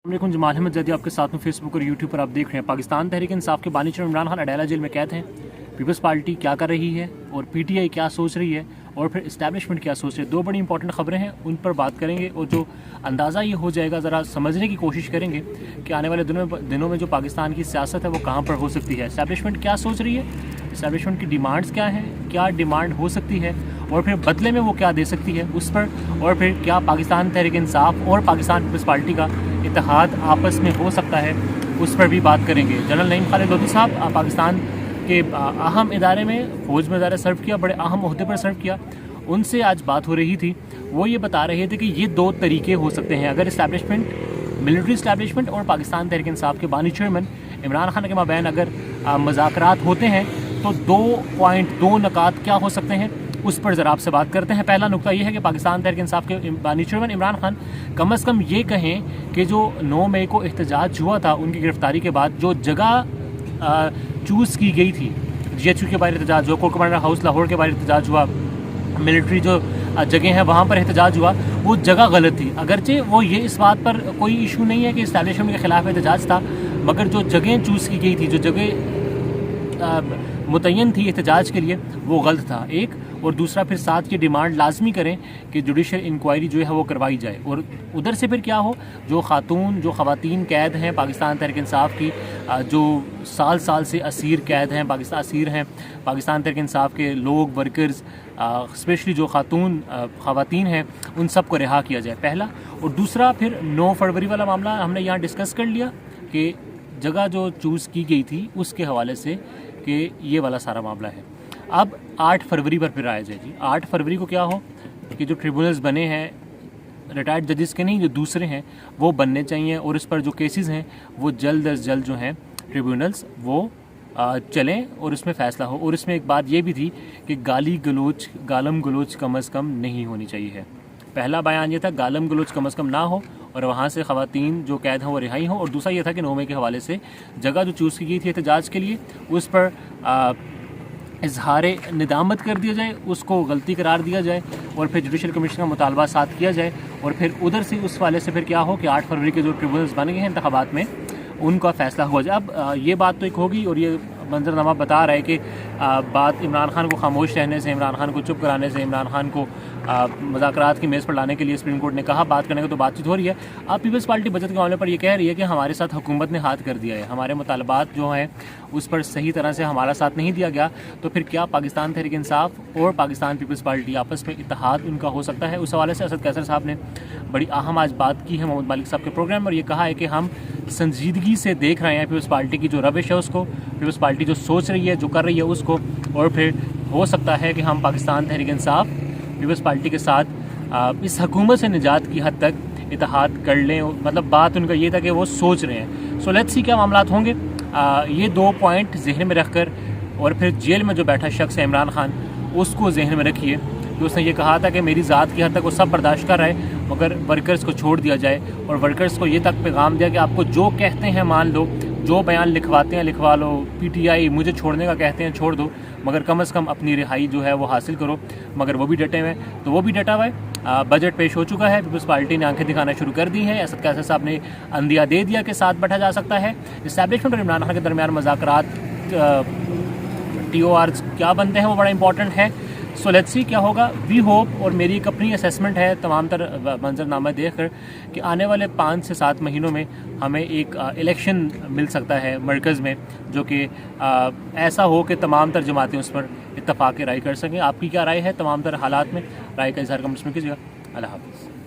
वालेकुम, जमाल अहमद जैदी आपके साथ में फेसबुक और यूट्यूब पर आप देख रहे हैं। पाकिस्तान तहरीक इंसाफ के बानी चेयरमैन इमरान खान अडेला जेल में कैद हैं। पीपल्स पार्टी क्या कर रही है और पीटीआई क्या सोच रही है और फिर इस्टेब्लिशमेंट क्या सोच रही है, दो बड़ी इंपॉर्टेंट खबरें हैं, उन पर बात करेंगे। और जो अंदाज़ा ये हो जाएगा, ज़रा समझने की कोशिश करेंगे कि आने वाले दिनों में जो पाकिस्तान की सियासत है वो कहाँ पर हो सकती है। इस्टेब्लिशमेंट क्या सोच रही है, इस्टेब्लिशमेंट की डिमांड्स क्या हैं, क्या डिमांड हो सकती है और फिर बदले में वो क्या दे सकती है उस पर, और फिर क्या पाकिस्तान तहरीक इंसाफ और पाकिस्तान पीपल्स पार्टी का इत्तेहाद आपस में हो सकता है, उस पर भी बात करेंगे। जनरल नईम खालिद लोधी साहब पाकिस्तान के अहम इदारे में फ़ौज में ज़रा सर्व किया, बड़े अहम ओहदे पर सर्व किया। उनसे आज बात हो रही थी, वो ये बता रहे थे कि ये दो तरीके हो सकते हैं अगर इस्टेब्लिशमेंट, मिलिट्री इस्टेब्लिशमेंट और पाकिस्तान तहरीक इंसाफ के बानी चेयरमैन इमरान खान के माबैन अगर मुज़ाकरात होते हैं तो 2 नकात क्या हो सकते हैं, उस पर ज़रा आपसे बात करते हैं। पहला नुकता ये है कि पाकिस्तान तहरीक इंसाफ के बानी चेयरमैन इमरान खान कम अज़ कम ये कहें कि जो 9 मई को एहतजाज हुआ था उनकी गिरफ़्तारी के बाद, जो जगह चूज़ की गई थी, GHQ के बाहर एहतजाज हुआ, कोर्ट कमांडर हाउस लाहौर के बाहर एहतजाज हुआ, मिलिट्री जो जगह है वहाँ पर एहतजाज हुआ, वो जगह गलत थी। अगरचे वो ये इस बात पर कोई इशू नहीं है कि इस्टेब्लिशमेंट के ख़िलाफ़ एहतजाज था, मगर जो जगह चूज़ की गई थी, जो जगह मुतय्यन थी एहतजाज के लिए, वो गलत था। एक और दूसरा फिर साथ ये डिमांड लाजमी करें कि जुडिशल इंक्वायरी जो है वो करवाई जाए। और उधर से फिर क्या हो, जो ख़वातीन कैद हैं पाकिस्तान तहरीक इंसाफ की, जो साल से असीर कैद हैं, असीर हैं पाकिस्तान तहरीक इंसाफ के लोग, वर्कर्स, स्पेशली जो ख़वातीन हैं, उन सब को रिहा किया जाए, पहला। और दूसरा फिर 9 फरवरी वाला मामला हमने यहाँ डिस्कस कर लिया कि जगह जो चूज़ की गई थी उसके हवाले से कि ये वाला सारा मामला है। अब 8 फरवरी पर फिर आया जाए जी। 8 फरवरी को क्या हो कि जो ट्रिब्यूनल्स बने हैं रिटायर्ड जजेस के नहीं, जो दूसरे हैं वो बनने चाहिए, और इस पर जो केसेस हैं वो जल्द अज जल्द जो हैं ट्रिब्यूनल्स वो चलें और इसमें फ़ैसला हो। और इसमें एक बात ये भी थी कि गालम गलोच कम अज़ कम नहीं होनी चाहिए है। पहला बयान ये था गालम गलोच कम अज़ कम ना हो और वहाँ से ख़वातीन जो कैद हैं वो रिहाई हों। और दूसरा ये था कि 9 मई के हवाले से जगह जो चूज़ की गई थी एहतजाज के लिए, उस पर इजहार निदामत कर दिया जाए, उसको गलती करार दिया जाए और फिर जुडिशल कमीशन का मुतालबा साथ किया जाए। और फिर उधर से उस वाले से फिर क्या हो कि 8 फरवरी के जो ट्रिब्यूनल्स बन गए हैं इंतखाबात में, उनका फ़ैसला हो जाए। अब ये बात तो एक होगी, और ये मंजरनामा बता रहा है कि बात इमरान खान को खामोश रहने से, इमरान खान को चुप कराने से, इमरान खान को मुज़ाकरात की मेज़ पर लाने के लिए सुप्रीम कोर्ट ने कहा बात करने को, तो बातचीत हो रही है। अब पीपल्स पार्टी बजट के मामले पर ये कह रही है कि हमारे साथ हुकूमत ने हाथ कर दिया है, हमारे मुतालबात जो हैं उस पर सही तरह से हमारा साथ नहीं दिया गया, तो फिर क्या पाकिस्तान तहरीक इंसाफ और पाकिस्तान पीपल्स पार्टी आपस में इत्तेहाद उनका हो सकता है। उस हवाले से असद कैसर साहब ने बड़ी अहम आज बात की है मोहम्मद मालिक साहब के प्रोग्राम, और ये कहा है कि हम संजीदगी से देख रहे हैं पीपल्स पार्टी की जो रविश है उसको, पीपल्स पार्टी जो सोच रही है, जो कर रही है उसको, और फिर हो सकता है कि हम पाकिस्तान तहरीक इंसाफ पीपल्स पार्टी के साथ इस हुकूमत से निजात की हद तक इत्तेहाद कर लें। मतलब बात उनका ये था कि वो सोच रहे हैं। सो लेट्स सी क्या मामलात होंगे। ये 2 पॉइंट जहन में रखकर, और फिर जेल में जो बैठा शख्स है इमरान खान, उसको जहन में रखिए कि उसने ये कहा था कि मेरी ज़ात की हद तक वो सब बर्दाश्त कर रहा है, मगर वर्कर्स को छोड़ दिया जाए। और वर्कर्स को ये तक पैगाम दिया कि आपको जो कहते हैं मान लो, जो बयान लिखवाते हैं लिखवा लो, PTI मुझे छोड़ने का कहते हैं छोड़ दो, मगर कम अज़ कम अपनी रिहाई जो है वो हासिल करो। मगर वो भी डटे हुए हैं, तो वो भी डटा हुआ है। बजट पेश हो चुका है, पीपल्स पार्टी ने आंखें दिखाना शुरू कर दी हैं। असद कैसर साहब ने अंदिया दे दिया कि साथ बैठा जा सकता है। इस्टेब्लिशमेंट और इमरान खान के दरमियान मुज़ाकरात TORs क्या बनते हैं वो बड़ा इंपॉर्टेंट है। सो लेट्स सी क्या होगा। वी होप, और मेरी एक अपनी असेसमेंट है तमाम तर मंजरनामा देख कर, कि आने वाले 5 से 7 महीनों में हमें एक इलेक्शन मिल सकता है मरकज़ में, जो कि ऐसा हो कि तमाम तर जमातें उस पर इत्तफाक़ राय कर सकें। आपकी क्या राय है तमाम तर हालात में? राय का इज़हार कमेंट्स में कीजिएगा। अल्लाह हाफ़िज़।